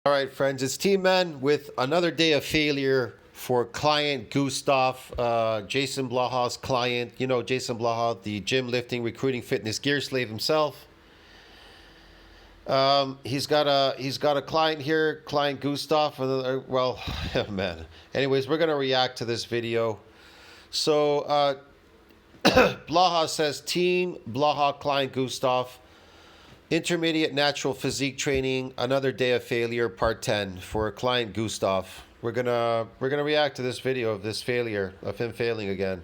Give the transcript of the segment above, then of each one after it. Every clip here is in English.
All right, friends, it's Team Man with another day of failure for client Gustov, Jason Blaha's client. You know, Jason Blaha, the gym, lifting, recruiting, fitness gear slave himself. He's got a client here, client Gustov. Well, oh, man. Anyways, we're gonna react to this video. So Blaha says, Team Blaha, client Gustov. Intermediate natural physique training, another day of failure, part 10 for client Gustov. We're gonna react to this video of this failure, of him failing again.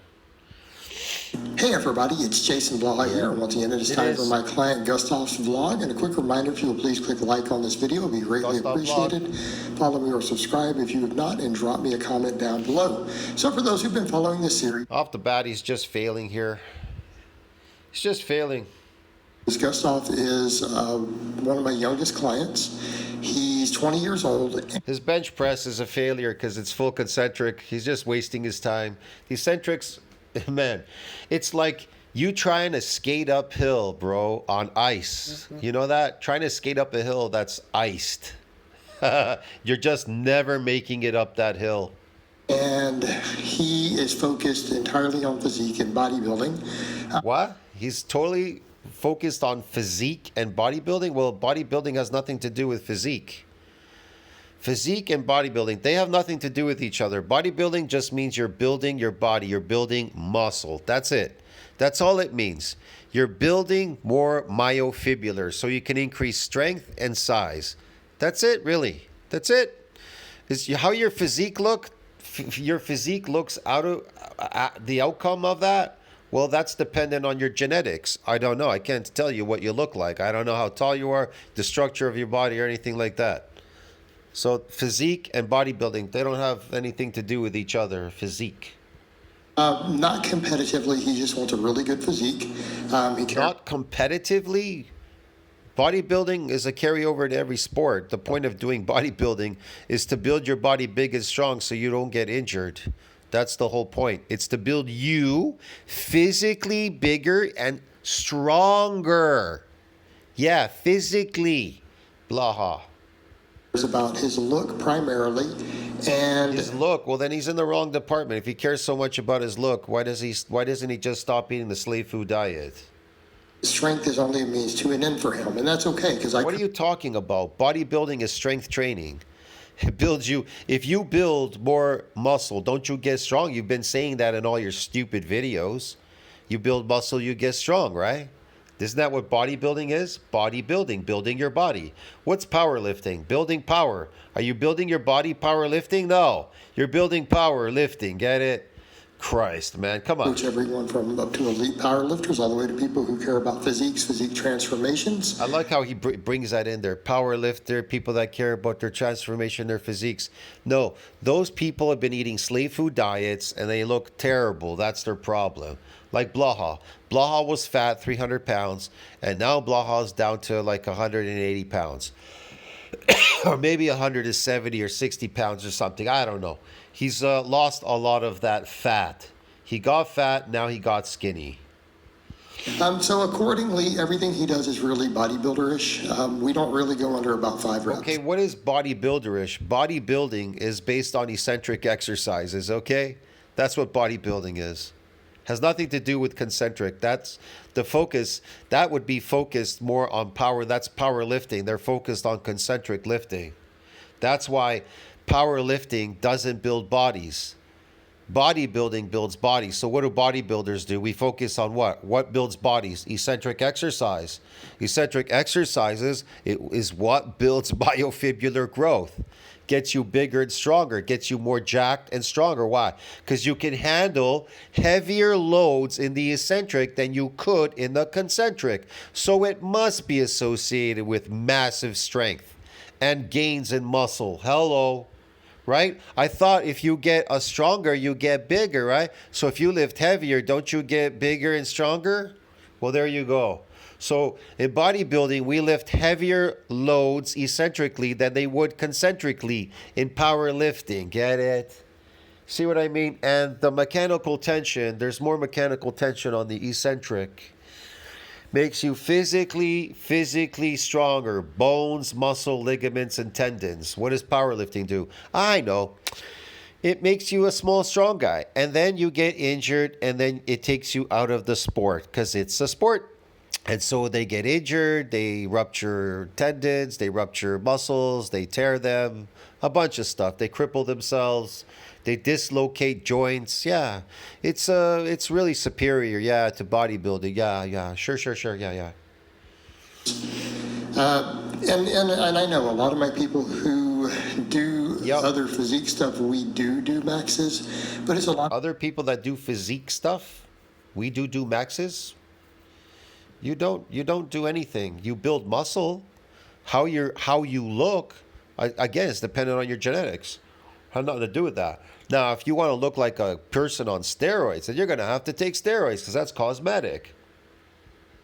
Hey everybody, it's Jason Blaha here. Once again, it is time for my client Gustav's vlog. And a quick reminder, if you will please click like on this video, it would be greatly appreciated. Follow me or subscribe if you have not, and drop me a comment down below. So for those who've been following this series, off the bat, he's just failing here. He's just failing. Gustov is one of my youngest clients. He's 20 years old. His bench press is a failure because it's full concentric. He's just wasting his time. The eccentrics, man, it's like you trying to skate uphill, bro, on ice. You know that? Trying to skate up a hill that's iced. You're just never making it up that hill. And he is focused entirely on physique and bodybuilding. What? He's totally focused on physique and bodybuilding? Well, bodybuilding has nothing to do with physique. Physique and bodybuilding, they have nothing to do with each other. Bodybuilding just means you're building your body. You're building muscle. That's it. That's all it means. You're building more myofibrillar so you can increase strength and size. That's it, really. That's it. Is how your physique look. Your physique looks out of the outcome of that. Well, that's dependent on your genetics. I don't know. I can't tell you what you look like. I don't know how tall you are, the structure of your body, or anything like that. So physique and bodybuilding, they don't have anything to do with each other. Physique. Not competitively. He just wants a really good physique. Not competitively? Bodybuilding is a carryover to every sport. The point of doing bodybuilding is to build your body big and strong so you don't get injured. That's the whole point. It's to build you physically bigger and stronger. Yeah, physically. Blaha. It's about his look primarily. And his look, well then he's in the wrong department. If he cares so much about his look, why doesn't he just stop eating the slave food diet? Strength is only a means to an end for him, and that's okay because What are you talking about? Bodybuilding is strength training. It builds you. If you build more muscle, don't you get strong? You've been saying that in all your stupid videos. You build muscle, you get strong, right? Isn't that what bodybuilding is? Bodybuilding, building your body. What's powerlifting? Building power. Are you building your body powerlifting? No, you're building powerlifting. Get it? Christ, man, come on. Coach everyone from up to elite powerlifters all the way to people who care about physique transformations. I like how he brings that in there. Powerlifter, people that care about their transformation, their physiques. No, those people have been eating slave food diets and they look terrible. That's their problem. Like Blaha. Blaha was fat, 300 pounds, and now Blaha's down to like 180 pounds. Or maybe 170 or 60 pounds or something. I don't know. He's lost a lot of that fat. He got fat, now he got skinny. So accordingly, everything he does is really bodybuilder-ish. We don't really go under about 5 reps. Okay, what is bodybuilder-ish? Bodybuilding is based on eccentric exercises, okay? That's what bodybuilding is. Has nothing to do with concentric. That's the focus. That would be focused more on power. That's powerlifting. They're focused on concentric lifting. That's why powerlifting doesn't build bodies. Bodybuilding builds bodies. So what do bodybuilders do? We focus on what? What builds bodies? Eccentric exercise. Eccentric exercises is what builds myofibrillar growth. Gets you bigger and stronger. Gets you more jacked and stronger. Why? Because you can handle heavier loads in the eccentric than you could in the concentric. So it must be associated with massive strength and gains in muscle. Hello. Right? I thought if you get a stronger, you get bigger, right? So if you lift heavier, don't you get bigger and stronger? Well, there you go. So in bodybuilding, we lift heavier loads eccentrically than they would concentrically in powerlifting. Get it? See what I mean? And the mechanical tension, there's more mechanical tension on the eccentric. Makes you physically stronger. Bones, muscle, ligaments, and tendons. What does powerlifting do? I know. It makes you a small, strong guy. And then you get injured, and then it takes you out of the sport because it's a sport. And so they get injured, they rupture tendons, they rupture muscles, they tear them, a bunch of stuff. They cripple themselves, they dislocate joints. Yeah, it's really superior. Yeah, to bodybuilding. Yeah, sure. Yeah. And I know a lot of my people who do Yep. other physique stuff. We do maxes, but it's a lot. Other people that do physique stuff, we do maxes. You don't do anything. You build muscle. How you look, again, it's dependent on your genetics. Has nothing to do with that. Now, if you want to look like a person on steroids, then you're going to have to take steroids because that's cosmetic.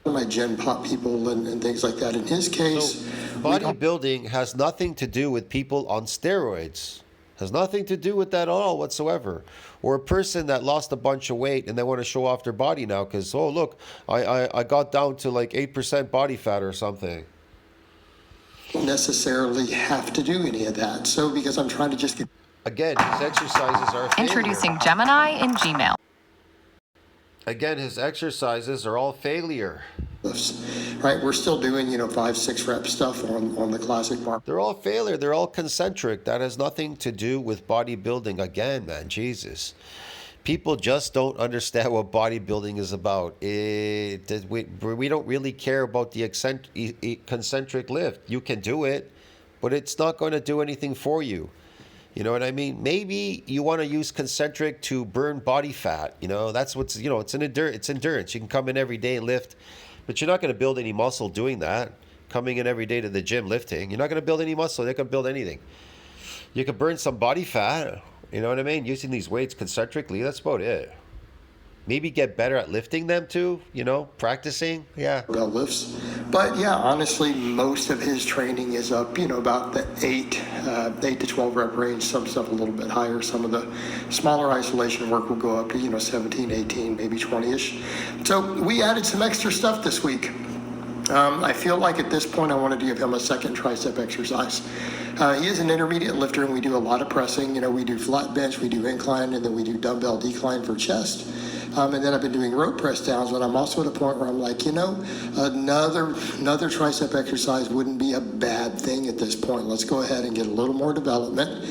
My gen pop people and things like that. In his So case, bodybuilding has nothing to do with people on steroids. Has nothing to do with that at all whatsoever. Or a person that lost a bunch of weight and they want to show off their body now because, oh, look, I got down to like 8% body fat or something. don't necessarily have to do any of that. So because I'm trying to just get Again, his exercises are a failure. Introducing Gemini in Gmail. Again, his exercises are all failure. lifts, right? We're still doing 5-6 rep stuff on the classic bar. They're all failure. They're all concentric. That has nothing to do with bodybuilding. Again, man, Jesus. People just don't understand what bodybuilding is about. We don't really care about the concentric lift. You can do it, but it's not going to do anything for you. You know what I mean? Maybe you want to use concentric to burn body fat. That's what's, it's endurance. You can come in every day and lift, but you're not going to build any muscle doing that. Coming in every day to the gym lifting, you're not going to build any muscle. You're not going to build anything. You can burn some body fat. You know what I mean? Using these weights concentrically, that's about it. Maybe get better at lifting them too, practicing. Yeah. Bell lifts. But yeah, honestly, most of his training is up, about the 8 to 12 rep range, some stuff a little bit higher. Some of the smaller isolation work will go up to, 17, 18, maybe 20-ish. So we added some extra stuff this week. I feel like at this point I wanted to give him a second tricep exercise. He is an intermediate lifter and we do a lot of pressing. We do flat bench, we do incline, and then we do dumbbell decline for chest. And then I've been doing rope press downs, but I'm also at a point where I'm like, another tricep exercise wouldn't be a bad thing at this point. Let's go ahead and get a little more development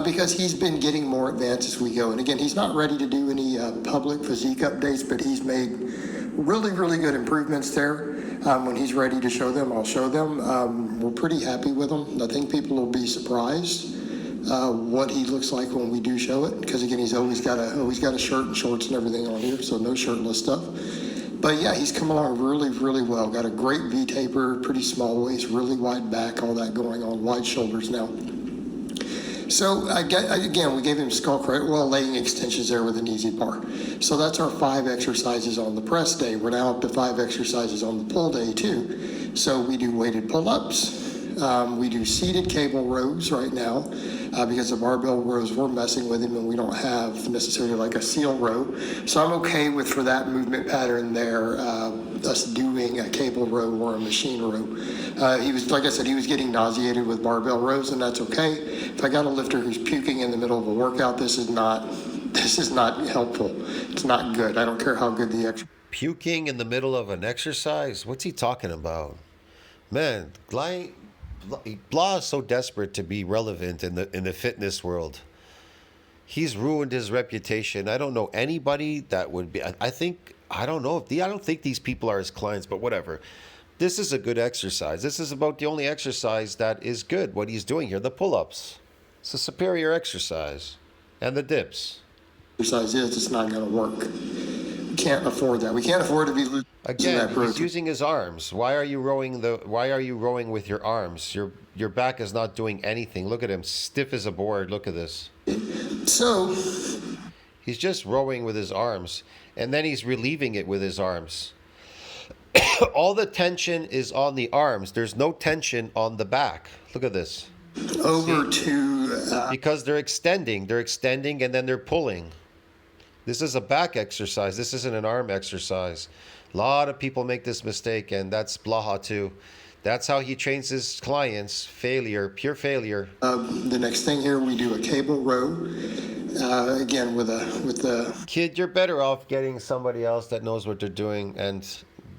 because he's been getting more advanced as we go. And again, he's not ready to do any public physique updates, but he's made really, really good improvements there. When he's ready to show them, I'll show them. We're pretty happy with him. I think people will be surprised what he looks like when we do show it, because again, he's always got a shirt and shorts and everything on here, so no shirtless stuff. But yeah, he's come along really, really well. Got a great V taper, pretty small waist, really wide back, all that going on, wide shoulders now. So again, we gave him skull laying extensions there with an easy bar. So that's our 5 exercises on the press day. We're now up to 5 exercises on the pull day too. So we do weighted pull-ups. We do seated cable rows right now because the barbell rows we're messing with him and we don't have necessarily like a seal row. So I'm okay with, for that movement pattern there, us doing a cable row or a machine row. He was, like I said, he was getting nauseated with barbell rows, and that's okay. If I got a lifter who's puking in the middle of a workout, this is not helpful. It's not good. I don't care how good the exercise. Puking in the middle of an exercise? What's he talking about? Man, Blaha is so desperate to be relevant in the fitness world. He's ruined his reputation. I don't know anybody that would be. I don't think these people are his clients, but whatever. This is a good exercise. This is about the only exercise that is good. What he's doing here, the pull-ups. It's a superior exercise, and the dips. Exercise is, it's not going to work. We can't afford that. We can't afford to be losing Again, that he's using his arms. Why are you rowing with your arms? Your back is not doing anything. Look at him, stiff as a board. Look at this. So He's just rowing with his arms, and then he's relieving it with his arms. All the tension is on the arms. There's no tension on the back. Look at this. over to Because they're extending, and then they're pulling. This is a back exercise. This isn't an arm exercise. A lot of people make this mistake, and that's Blaha too. That's how he trains his clients. Failure, pure failure. The next thing here, we do a cable row. Again, with the Kid, you're better off getting somebody else that knows what they're doing, and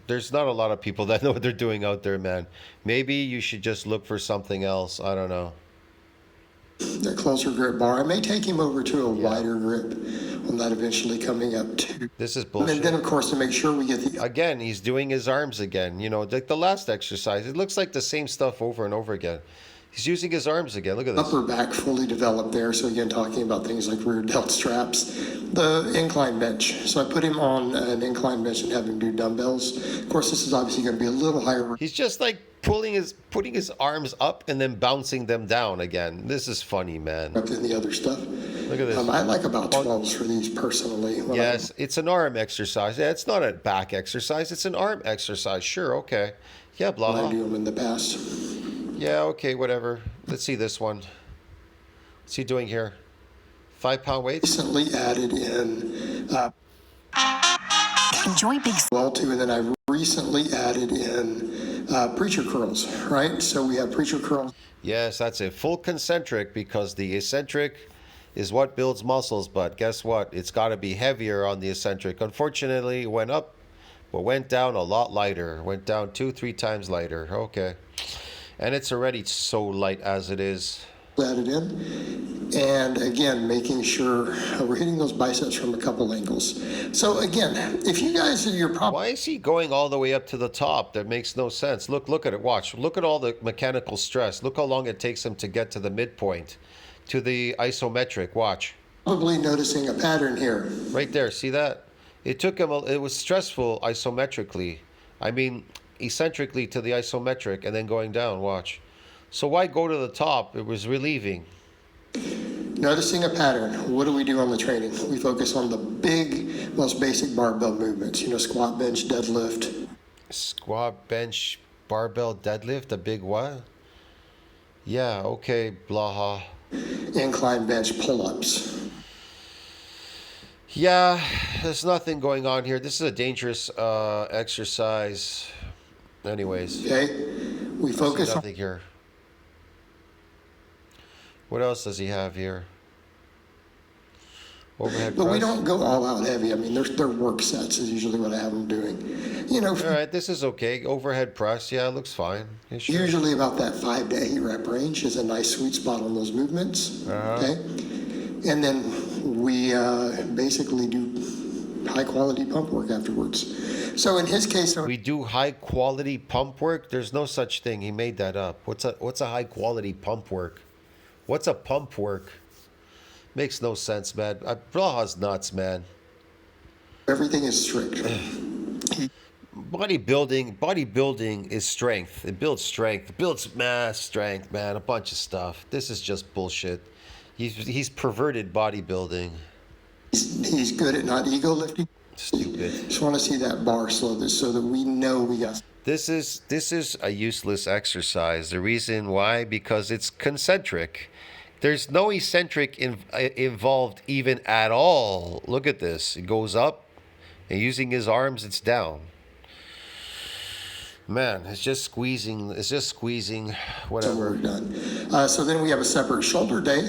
there's not a lot of people that know what they're doing out there, man. Maybe you should just look for something else. I don't know. the closer grip bar. I may take him over to a wider grip on that eventually coming up too. This is bullshit. And then, of course, to make sure we get the Again, he's doing his arms again. You know, like the last exercise. It looks like the same stuff over and over again. He's using his arms again. Look at this. upper back fully developed there. So again, talking about things like rear delt straps, the incline bench. So I put him on an incline bench and have him do dumbbells. Of course, this is obviously going to be a little higher He's just like putting his arms up and then bouncing them down again. This is funny, man. up than the other stuff. Look at this. I like about 12s for these personally. When Yes, it's an arm exercise. Yeah, it's not a back exercise. It's an arm exercise. Sure, okay. Yeah, I do Blaha. them in the past. Yeah, okay, whatever. Let's see this one. What's he doing here? 5-pound weights? Recently added in Enjoy big well too, and then I recently added in preacher curls, right? So we have preacher curls. Yes, that's a full concentric because the eccentric is what builds muscles, but guess what? It's got to be heavier on the eccentric. Unfortunately, it went up, but went down a lot lighter. Went down 2-3 times lighter. Okay. And it's already so light as it is. Added in, and again making sure we're hitting those biceps from a couple angles. So again, if you guys are your problem, Why is he going all the way up to the top? That makes no sense. Look at it. Watch. Look at all the mechanical stress. Look how long it takes him to get to the midpoint, to the isometric. Watch. probably noticing a pattern here. Right there. See that? It took him. It was stressful isometrically. I mean, eccentrically to the isometric and then going down. Watch. So why go to the top? It was relieving. Noticing a pattern. What do we do on the training? We focus on the big, most basic barbell movements. You know, squat, bench, deadlift. Squat, bench, barbell, deadlift. A big what? Yeah. Okay, Blaha. Incline bench pull-ups. Yeah, there's nothing going on here. This is a dangerous exercise. Anyways, Okay, we focus on nothing here. What else does he have here? Overhead but press. we don't go all out heavy. I mean, their work sets is usually what I have them doing. You know, All right, this is okay. Overhead press. Yeah, it looks fine. Yeah, sure. usually about that 5 to 8 rep range is a nice sweet spot on those movements. Okay, and then we basically do high quality pump work afterwards. So in his case, We do high quality pump work. There's no such thing. He made that up. What's a high quality pump work? What's a pump work? Makes no sense, man. Blaha's nuts, man. everything is strict. Bodybuilding is strength. It builds strength. It builds mass strength, man. A bunch of stuff. This is just bullshit. He's perverted bodybuilding. He's good at not ego lifting. Stupid. Just want to see that bar so that we know we got. This is a useless exercise. The reason why? Because it's concentric. There's no eccentric involved even at all. Look at this. It goes up, and using his arms, it's down. Man, it's just squeezing. It's just squeezing. So Whatever. we're done. So then we have a separate shoulder day,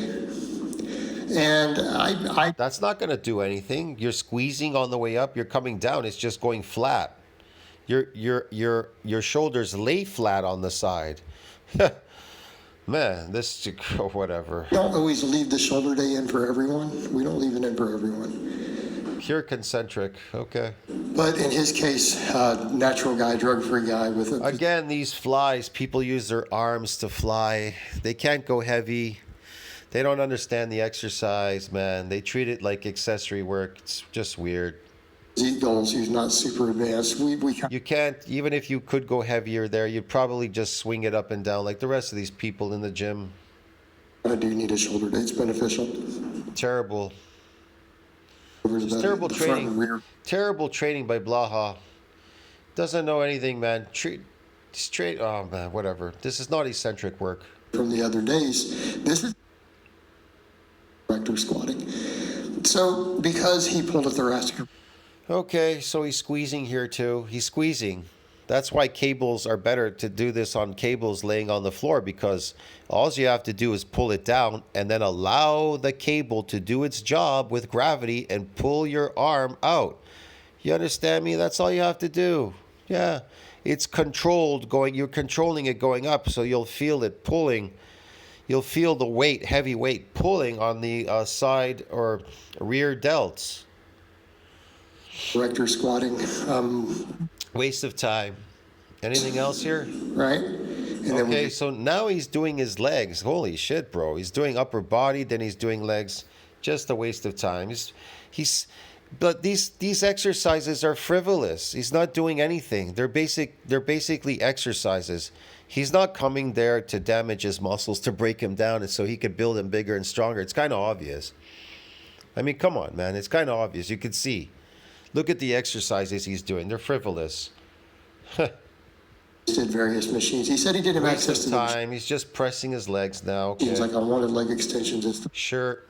and I That's not going to do anything. You're squeezing on the way up. You're coming down. It's just going flat. Your shoulders lay flat on the side. Man, this whatever. don't always leave the shoulder day in for everyone. We don't leave it in for everyone. Pure concentric. Okay. But in his case, natural guy, drug-free guy with a Again, these flies. People use their arms to fly. They can't go heavy. They don't understand the exercise, man. They treat it like accessory work. It's just weird. physique goals. He's not super advanced. We kind You can't, even if you could go heavier there, you'd probably just swing it up and down like the rest of these people in the gym. of do need a shoulder day. It's beneficial. Terrible. Covers It's the- terrible the front and training. rear. Terrible training by Blaha. Doesn't know anything, man. Straight. Oh man, whatever. This is not eccentric work. From the other days. This is director squatting. So because he pulled a thoracic, Okay, so he's squeezing here too. He's squeezing. That's why cables are better to do this on cables laying on the floor, because all you have to do is pull it down and then allow the cable to do its job with gravity and pull your arm out. You understand me? That's all you have to do. Yeah. It's controlled going, you're controlling it going up, so you'll feel it pulling. You'll feel the weight, heavy weight pulling on the side or rear delts. Director squatting. Waste of time. Anything else here? Right? And then Okay, so now he's doing his legs. Holy shit, bro. He's doing upper body, then he's doing legs. Just a waste of time. But these exercises are frivolous. He's not doing anything. They're basically exercises. He's not coming there to damage his muscles, to break him down, and so he could build him bigger and stronger. It's kind of obvious. I mean, come on, man. It's kind of obvious. You can see. Look at the exercises he's doing. They're frivolous. did various machines. He said he didn't have access to the time. He's just pressing his legs now. Okay. machines. Like I wanted leg extensions. It's Sure.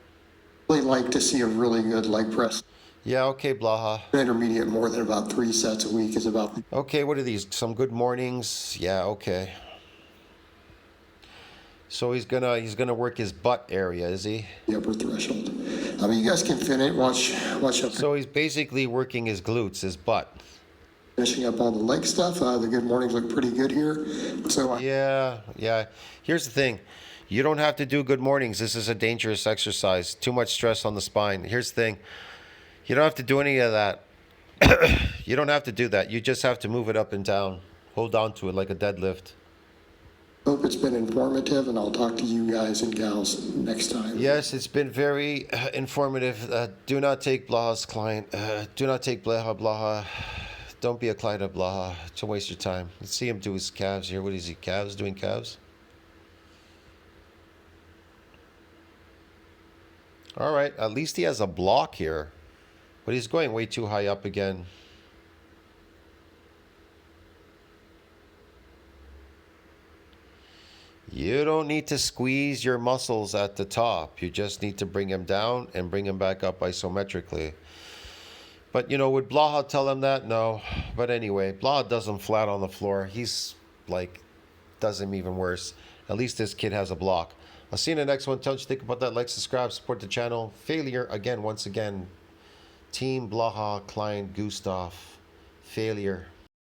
really like to see a really good leg press. Yeah, okay, Blaha. Intermediate, more than about 3 sets a week is about Okay, what are these? Some good mornings? Yeah, okay. So he's gonna work his butt area, is he? the upper threshold. I mean, you guys can finish. Watch up. So he's basically working his glutes, his butt. Finishing up all the leg stuff. The good mornings look pretty good here. So Yeah. Here's the thing. You don't have to do good mornings. This is a dangerous exercise. Too much stress on the spine. Here's the thing. You don't have to do any of that. You don't have to do that. You just have to move it up and down. Hold on to it like a deadlift. hope it's been informative, and I'll talk to you guys and gals next time. Yes, it's been very informative. Do not take Blaha's client. Do not take Blaha. Don't be a client of Blaha. Don't waste your time. Let's see him do his calves here. What is he? Calves? Doing calves? All right. At least he has a block here. But he's going way too high up again. You don't need to squeeze your muscles at the top. You just need to bring them down and bring them back up isometrically. But, you know, would Blaha tell him that? No. But anyway, Blaha does him flat on the floor. He's, like, does him even worse. At least this kid has a block. I'll see you in the next one. Tell what you think about that. Like, subscribe, support the channel. Failure, again, once again. Team Blaha, client Gustov. Failure.